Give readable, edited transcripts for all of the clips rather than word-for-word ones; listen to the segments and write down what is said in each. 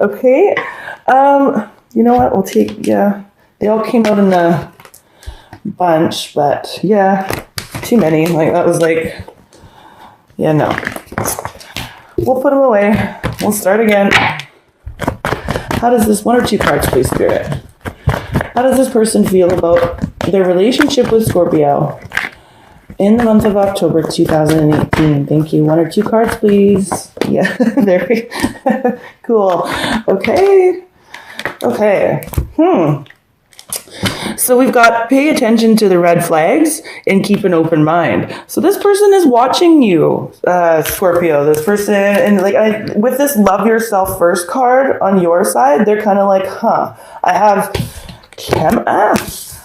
Okay. You know what? We'll take, they all came out in a bunch, but too many. Like, that was like, no. We'll put them away. We'll start again. How does this, one or two cards, please, Spirit? How does this person feel about their relationship with Scorpio in the month of October 2018? Thank you. One or two cards, please. Yeah, very cool. Okay. So we've got pay attention to the red flags and keep an open mind. So this person is watching you, Scorpio. This person, and like with this love yourself first card on your side, they're kind of like, I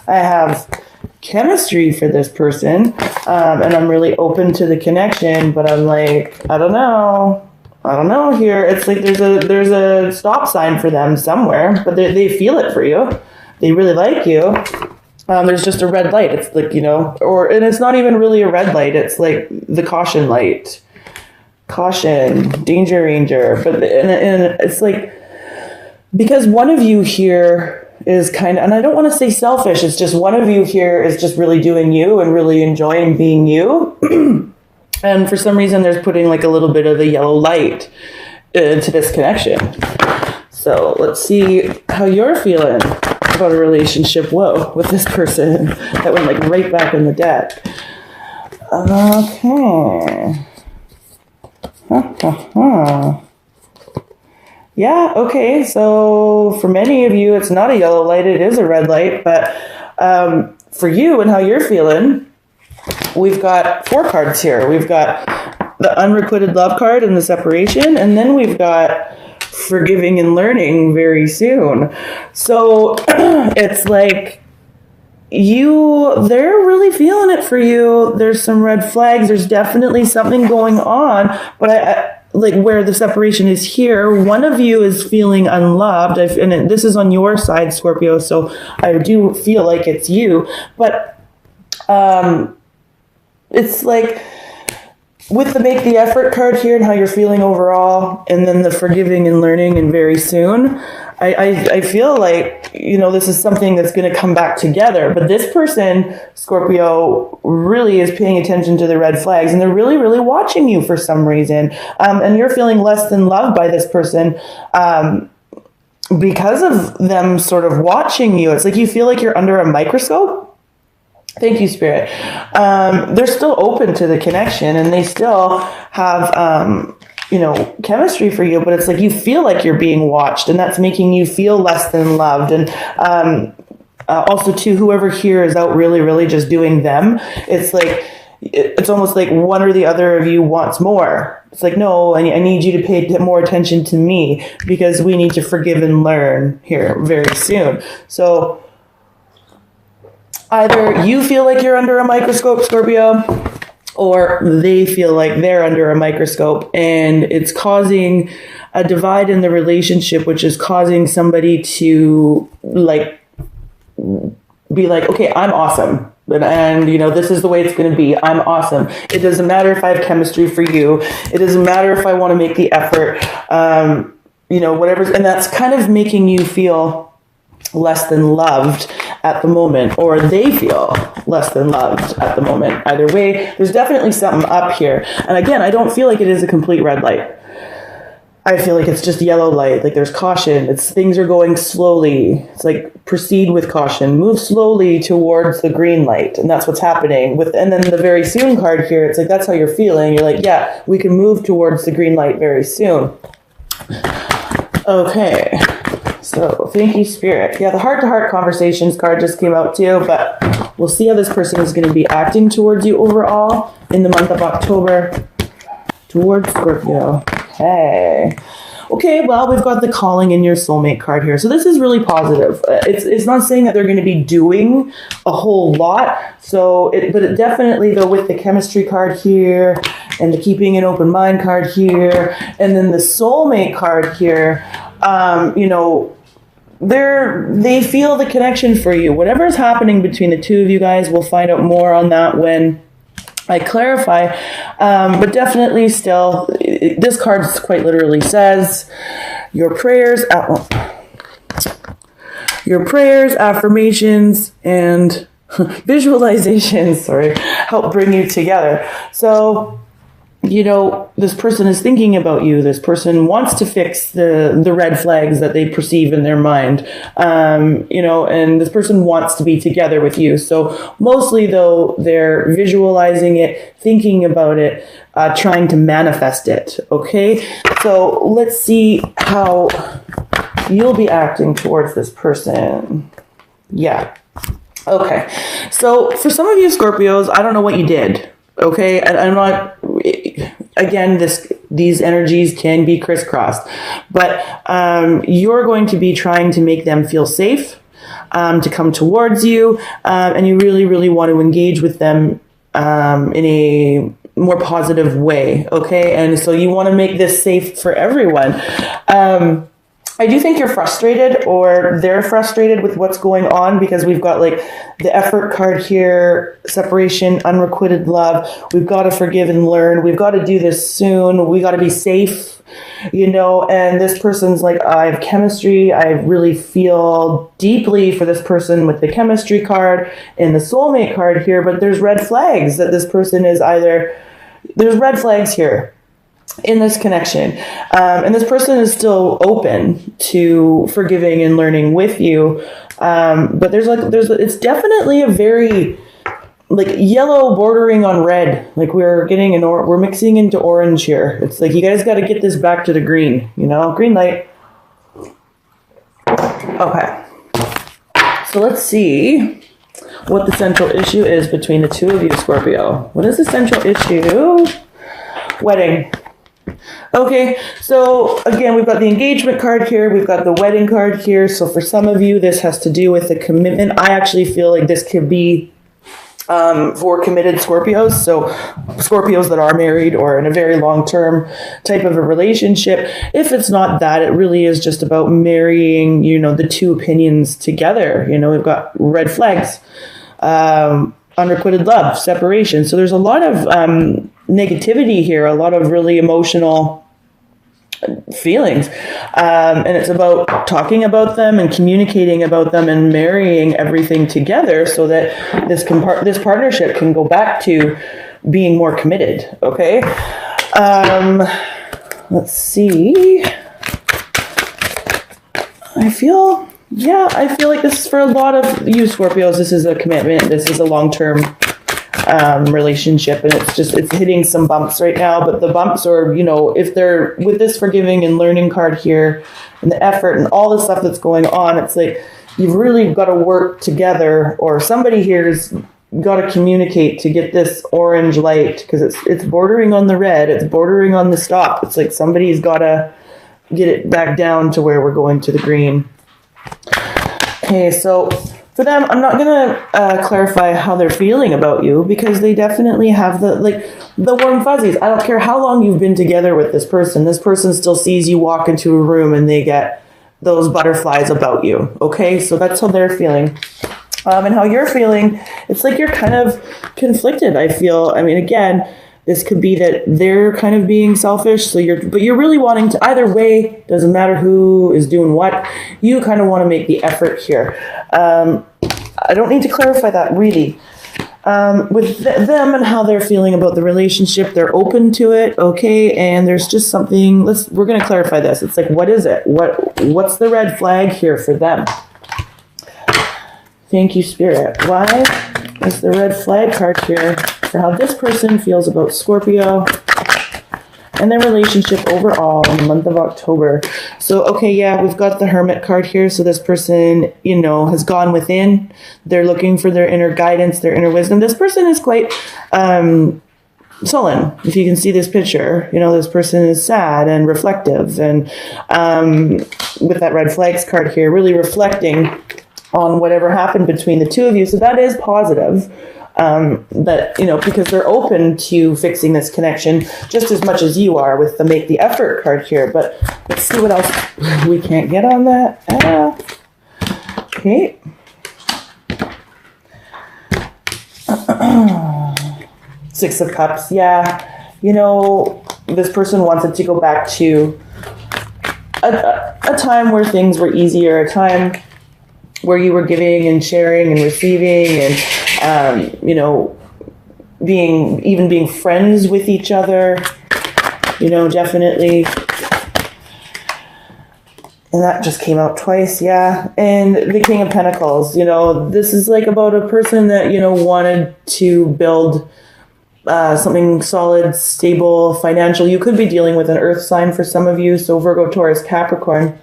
have chemistry for this person, and I'm really open to the connection, but I'm like, I don't know here. It's like there's a stop sign for them somewhere, but they feel it for you. They really like you. There's just a red light. It's like, and it's not even really a red light. It's like the caution light. Caution, danger. But and it's like, because one of you here is kind of, and I don't want to say selfish, it's just one of you here is just really doing you and really enjoying being you. And for some reason, there's putting like a little bit of a yellow light into this connection. So let's see how you're feeling about a relationship, with this person. That went like right back in the deck. Okay. Yeah, okay. So for many of you, it's not a yellow light, it is a red light. But for you and how you're feeling, we've got 4 cards here. We've got the unrequited love card and the separation, and then we've got forgiving and learning very soon. So it's like they're really feeling it for you. There's some red flags. There's definitely something going on, but I like where the separation is here. One of you is feeling unloved, and this is on your side, Scorpio. So I do feel like it's you, but it's like with the make the effort card here and how you're feeling overall, and then the forgiving and learning and very soon, I feel like, this is something that's going to come back together. But this person, Scorpio, really is paying attention to the red flags, and they're really, really watching you for some reason. And you're feeling less than loved by this person because of them sort of watching you. It's like you feel like you're under a microscope. Thank you, Spirit. They're still open to the connection, and they still have, chemistry for you, but it's like you feel like you're being watched, and that's making you feel less than loved. And also, too, whoever here is out really, really just doing them, it's like, it's almost like one or the other of you wants more. It's like, no, I need you to pay more attention to me because we need to forgive and learn here very soon. So either you feel like you're under a microscope, Scorpio, or they feel like they're under a microscope, and it's causing a divide in the relationship, which is causing somebody to be like, okay, I'm awesome. And, this is the way it's going to be. I'm awesome. It doesn't matter if I have chemistry for you. It doesn't matter if I want to make the effort, whatever. And that's kind of making you feel less than loved at the moment, or they feel less than loved at the moment. Either way, there's definitely something up here. And again, I don't feel like it is a complete red light. I feel like it's just yellow light. Like there's caution. Things are going slowly. It's like proceed with caution. Move slowly towards the green light. And that's what's happening. And then the very soon card here, it's like that's how you're feeling. You're like, yeah, we can move towards the green light very soon. Okay. So thank you, Spirit. Yeah, the heart-to-heart conversations card just came out too, but we'll see how this person is going to be acting towards you overall in the month of October towards Scorpio. Okay, well, we've got the calling in your soulmate card here. So this is really positive. It's not saying that they're going to be doing a whole lot. But it definitely, though, with the chemistry card here and the keeping an open mind card here, and then the soulmate card here, they feel the connection for you. Whatever's happening between the two of you guys, we'll find out more on that when I clarify. But definitely still, this card quite literally says Your prayers, affirmations, and visualizations, help bring you together. So, this person is thinking about you. This person wants to fix the red flags that they perceive in their mind, and this person wants to be together with you. So mostly, though, they're visualizing it, thinking about it, trying to manifest it. Okay, so let's see how you'll be acting towards this person. Yeah. Okay. So for some of you Scorpios, I don't know what you did. Okay, and I'm not. Again, these energies can be crisscrossed, but you're going to be trying to make them feel safe, to come towards you, and you really, really want to engage with them in a more positive way. Okay, and so you want to make this safe for everyone. I do think you're frustrated, or they're frustrated with what's going on, because we've got like the effort card here, separation, unrequited love. We've got to forgive and learn. We've got to do this soon. We got to be safe, and this person's like, I have chemistry. I really feel deeply for this person with the chemistry card and the soulmate card here, but there's red flags that this person is there's red flags here in this connection, and this person is still open to forgiving and learning with you, but it's definitely a very like yellow bordering on red. Like we're mixing into orange here. It's like you guys got to get this back to the green. Green light. Okay, so let's see what the central issue is between the two of you, Scorpio. What is the central issue? Wedding. Okay, so again, we've got the engagement card here. We've got the wedding card here. So for some of you, this has to do with a commitment. I actually feel like this could be for committed Scorpios. So Scorpios that are married or in a very long-term type of a relationship. If it's not that, it really is just about marrying, the two opinions together. We've got red flags, unrequited love, separation. So there's a lot of negativity here, a lot of really emotional feelings, and it's about talking about them and communicating about them and marrying everything together so that this partnership can go back to being more committed. Okay, let's see. I feel like this is for a lot of you Scorpios. This is a commitment. This is a long-term relationship, and it's hitting some bumps right now, but the bumps are, if they're with this forgiving and learning card here and the effort and all the stuff that's going on, it's like you've really got to work together, or somebody here's got to communicate to get this orange light, because it's bordering on the red, it's bordering on the stop. It's like somebody's got to get it back down to where we're going to the green. Okay, so for them, I'm not going to clarify how they're feeling about you, because they definitely have the warm fuzzies. I don't care how long you've been together with this person. This person still sees you walk into a room and they get those butterflies about you. Okay, so that's how they're feeling. And how you're feeling, it's like you're kind of conflicted, I feel. I mean, again, this could be that they're kind of being selfish, but you're really wanting to, either way, doesn't matter who is doing what, you kind of want to make the effort here. I don't need to clarify that really. With them and how they're feeling about the relationship, they're open to it, okay, and there's just something, we're going to clarify this. It's like, what is it? What's the red flag here for them? Thank you, Spirit. Why is the red flag card here for how this person feels about Scorpio and their relationship overall in the month of October? So, okay, yeah, we've got the Hermit card here. So this person, has gone within. They're looking for their inner guidance, their inner wisdom. This person is quite sullen. If you can see this picture, this person is sad and reflective. And with that red flags card here, really reflecting on whatever happened between the two of you. So that is positive. Because they're open to fixing this connection just as much as you are with the make the effort card here. But let's see what else we can't get on that. Okay. Six of Cups. Yeah. This person wants it to go back to a time where things were easier, a time where you were giving and sharing and receiving and, being friends with each other, definitely. And that just came out twice, yeah. And the King of Pentacles, this is like about a person that, wanted to build something solid, stable, financial. You could be dealing with an earth sign for some of you, so Virgo, Taurus, Capricorn.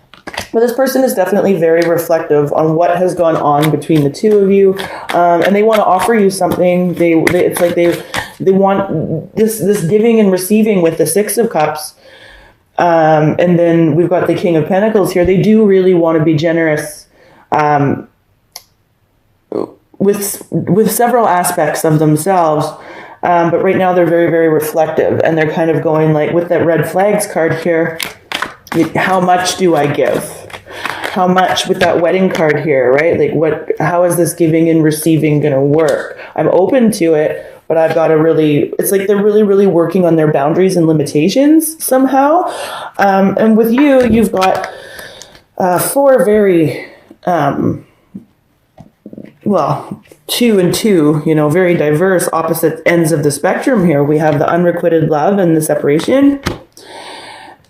But this person is definitely very reflective on what has gone on between the two of you, and they want to offer you something. It's like they want this giving and receiving with the Six of Cups, and then we've got the King of Pentacles here. They do really want to be generous with several aspects of themselves. But right now they're very, very reflective, and they're kind of going like with that red flags card here, how much do I give? How much with that wedding card here, right? Like how is this giving and receiving going to work? I'm open to it, but I've got to it's like they're really, really working on their boundaries and limitations somehow. And with you, you've got four very, 2 and 2, very diverse opposite ends of the spectrum here. We have the unrequited love and the separation.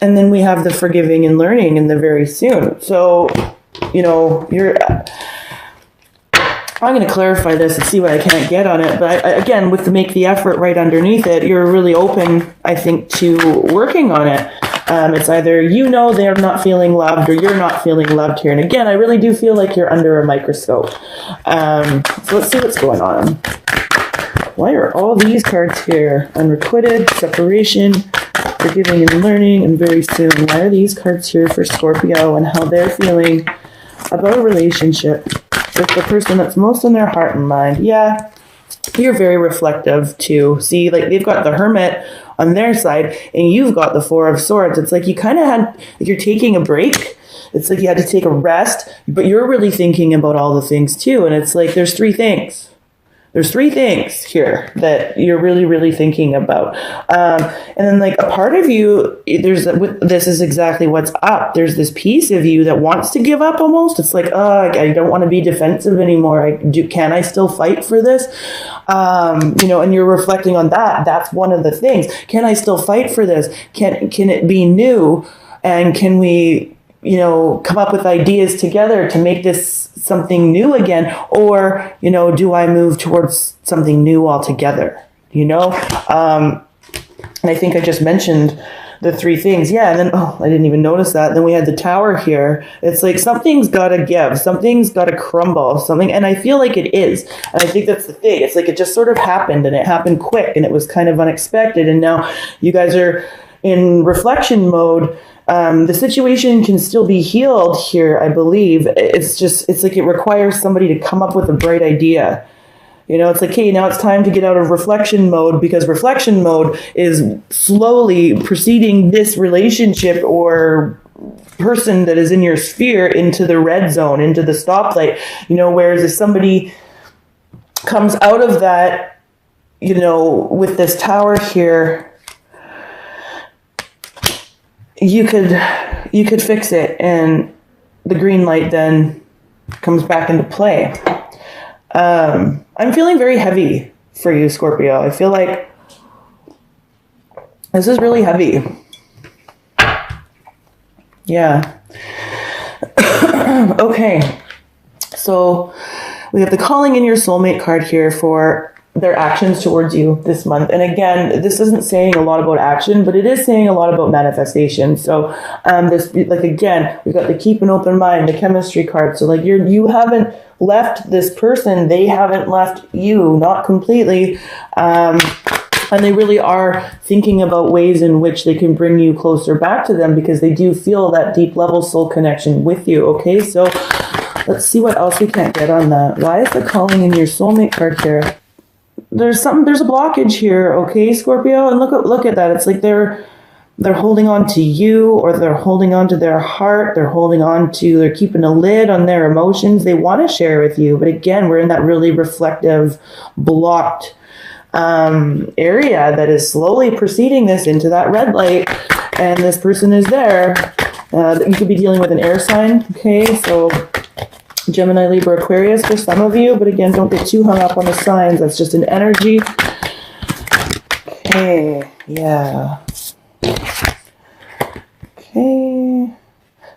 And then we have the forgiving and learning and the very soon. So, I'm going to clarify this and see what I can't get on it. But again, with the make the effort right underneath it, you're really open, I think, to working on it. It's either they're not feeling loved or you're not feeling loved here. And again, I really do feel like you're under a microscope. So let's see what's going on. Why are all these cards here? Unrequited, separation, forgiving and learning, and very soon. Why are these cards here for Scorpio and how they're feeling about a relationship with the person that's most in their heart and mind? Yeah, you're very reflective too. See, like they've got the Hermit on their side and you've got the Four of Swords. It's like you kind of you're taking a break. It's like you had to take a rest, but you're really thinking about all the things too. And it's like there's three things. There's three things here that you're really, really thinking about. And then like a part of you, this is exactly what's up. There's this piece of you that wants to give up almost. It's like, I don't want to be defensive anymore. Can I still fight for this? And you're reflecting on that. That's one of the things. Can I still fight for this? Can it be new? And can we, come up with ideas together to make this something new again? Or, do I move towards something new altogether? And I think I just mentioned the three things. Yeah. And then, I didn't even notice that. Then we had the Tower here. It's like something's got to give. Something's got to crumble. And I feel like it is. And I think that's the thing. It's like it just sort of happened and it happened quick and it was kind of unexpected. And now you guys are in reflection mode. The situation can still be healed here, I believe. It's like it requires somebody to come up with a bright idea. It's like, hey, now it's time to get out of reflection mode, because reflection mode is slowly preceding this relationship or person that is in your sphere into the red zone, into the stoplight. Whereas if somebody comes out of that, with this Tower here, you could fix it, and the green light then comes back into play. I'm feeling very heavy for you, Scorpio. I feel like this is really heavy. Yeah. Okay. So we have the calling in your soulmate card here for their actions towards you this month. And again, this isn't saying a lot about action, but it is saying a lot about manifestation. So again, we've got the keep an open mind, the chemistry card. So like you haven't left this person, they haven't left you, not completely. And they really are thinking about ways in which they can bring you closer back to them, because they do feel that deep level soul connection with you. Okay, so let's see what else we can't get on that. Why is the calling in your soulmate card here? There's a blockage here, okay, Scorpio? And look at that. It's like they're holding on to you, or they're holding on to their heart. They're keeping a lid on their emotions. They want to share with you. But again, we're in that really reflective, blocked area that is slowly preceding this into that red light. And this person is there, You could be dealing with an air sign. Okay, so Gemini, Libra, Aquarius for some of you, but again, don't get too hung up on the signs. That's just an energy. Okay, yeah. Okay.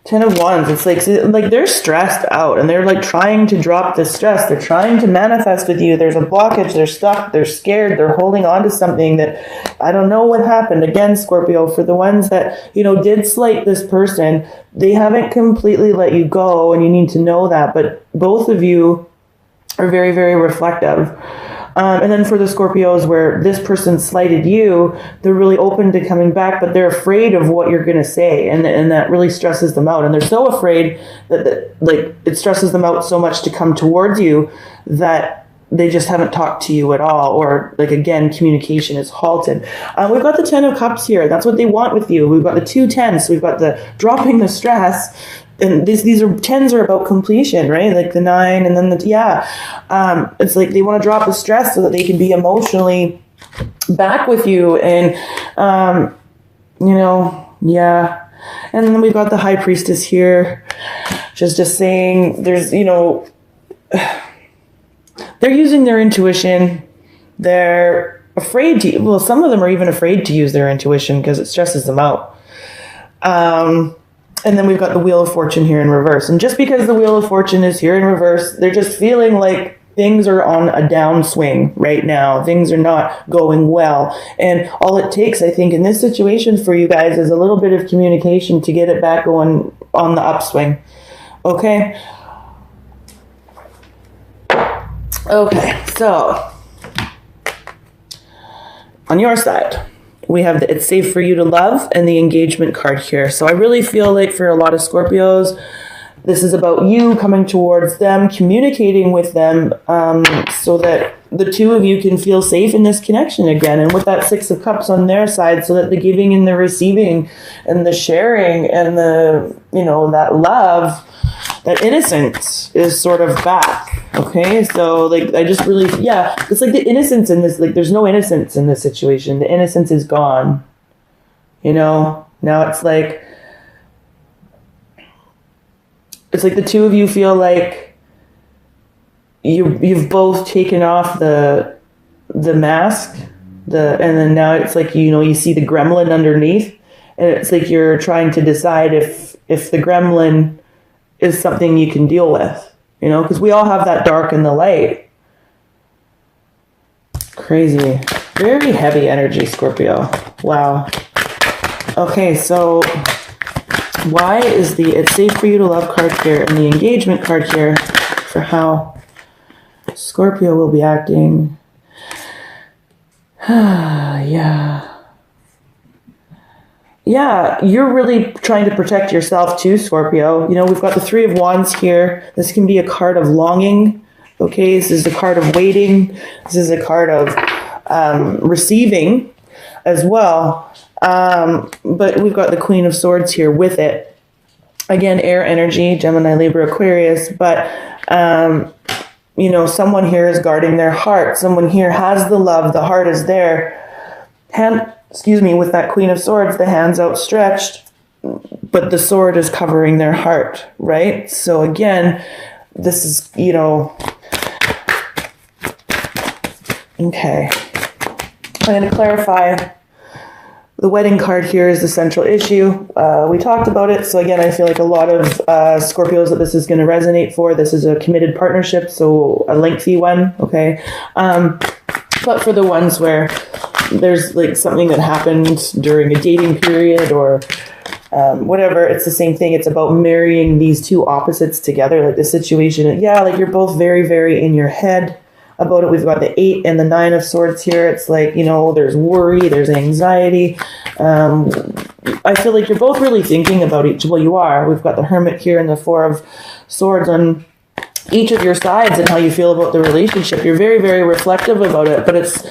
10 of Wands. It's like they're stressed out and they're like trying to drop the stress. They're trying to manifest with you. There's a blockage. They're stuck. They're scared. They're holding on to something that I don't know what happened. Again, Scorpio, for the ones that, did slight this person, they haven't completely let you go, and you need to know that. But both of you are very, very reflective. And then for the Scorpios where this person slighted you, they're really open to coming back, but they're afraid of what you're going to say. And that really stresses them out. And they're so afraid that it stresses them out so much to come towards you that they just haven't talked to you at all. Or again, communication is halted. We've got the 10 of Cups here. That's what they want with you. We've got the 2 10s. So we've got the dropping the stress. And these are 10s are about completion, right? Like the 9 and then it's like they want to drop the stress so that they can be emotionally back with you. And, yeah. And then we've got the High Priestess here. Just saying there's, they're using their intuition. They're afraid to, some of them are even afraid to use their intuition because it stresses them out. And then we've got the Wheel of Fortune here in reverse. And just because the Wheel of Fortune is here in reverse, they're just feeling like things are on a downswing right now. Things are not going well. And all it takes, I think, in this situation for you guys is a little bit of communication to get it back going on the upswing. Okay? Okay, so on your side, we have the It's Safe for You to Love and the Engagement card here. So I really feel like for a lot of Scorpios, this is about you coming towards them, communicating with them, so that the two of you can feel safe in this connection again. And with that 6 of Cups on their side, so that the giving and the receiving and the sharing and the, that love, that innocence is sort of back. Okay, so I just really, it's like the innocence in this, there's no innocence in this situation. The innocence is gone. Now it's like the two of you feel like you've both taken off the mask, and then now it's like, you see the gremlin underneath, and it's like you're trying to decide if the gremlin is something you can deal with. Because we all have that dark and the light. Crazy. Very heavy energy, Scorpio. Wow. Okay, so why is the It's Safe for You to Love card here and the Engagement card here for how Scorpio will be acting? Yeah, you're really trying to protect yourself too, Scorpio. We've got the 3 of Wands here. This can be a card of longing. Okay, this is a card of waiting. This is a card of receiving as well. But we've got the Queen of Swords here with it. Again, air energy, Gemini, Libra, Aquarius. But, someone here is guarding their heart. Someone here has the love. The heart is there. With that Queen of Swords, the hands outstretched, but the sword is covering their heart, right? So again, this is, okay. I'm going to clarify. The wedding card here is the central issue. We talked about it. So again, I feel like a lot of Scorpios that this is going to resonate for. This is a committed partnership, so a lengthy one, okay? But for the ones where there's something that happened during a dating period or whatever, it's the same thing. It's about marrying these two opposites together. The situation, you're both very, very in your head about it. We've got the 8 and the 9 of Swords here. It's there's worry, there's anxiety. I feel like you're both really thinking about each. Well, you are. We've got the Hermit here and the 4 of Swords on each of your sides and how you feel about the relationship. You're very, very reflective about it, but it's,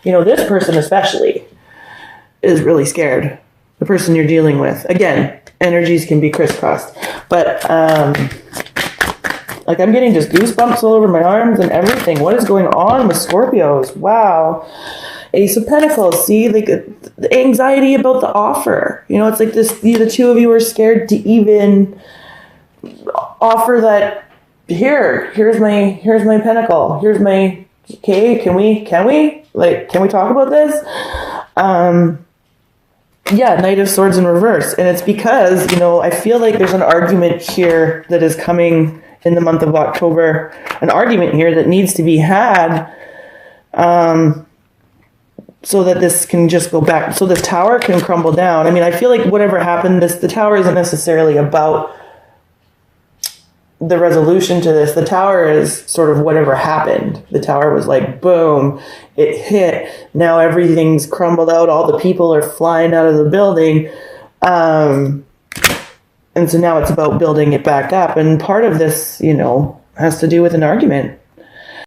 this person especially is really scared. The person you're dealing with. Again, energies can be crisscrossed, but I'm getting just goosebumps all over my arms and everything. What is going on with Scorpios? Wow. Ace of Pentacles. See, like the anxiety about the offer. You know, it's like this. The two of you are scared to even offer that. Here's my pentacle. Here's my. Okay, can we talk about this? Yeah, Knight of Swords in reverse. And it's because, I feel like there's an argument here that is coming in the month of October, an argument here that needs to be had, so that this can just go back, so this tower can crumble down. I mean, I feel like whatever happened, the tower isn't necessarily about the resolution to this. The tower is sort of whatever happened. The tower was like, boom, it hit. Now everything's crumbled out. All the people are flying out of the building. And so now it's about building it back up. And part of this, has to do with an argument.